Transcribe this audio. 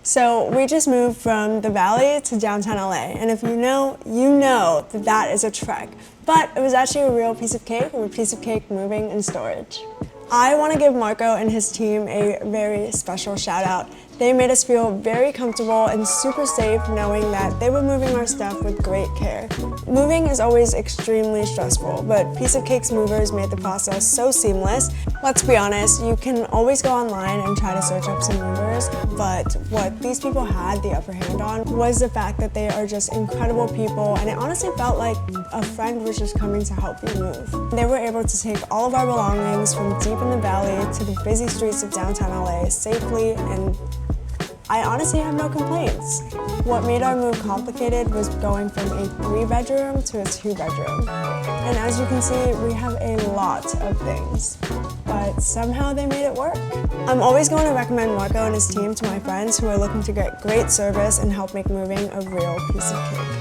So we just moved from the Valley to downtown LA, and if you know that that is a trek. But it was actually a real piece of cake, a piece of cake moving and storage. I want to give Marco and his team a very special shout out. They made us feel very comfortable and super safe knowing that they were moving our stuff with great care. Moving is always extremely stressful, but Piece of Cake's movers made the process so seamless. Let's be honest, you can always go online and try to search up some movers, but what these people had the upper hand on was the fact that they are just incredible people, and it honestly felt like a friend was just coming to help you move. They were able to take all of our belongings from deep in the valley to the busy streets of downtown LA safely, and I honestly have no complaints. What made our move complicated was going from a 3-bedroom to a 2-bedroom. And as you can see, we have a lot of things, but somehow they made it work. I'm always going to recommend Marco and his team to my friends who are looking to get great service and help make moving a real piece of cake.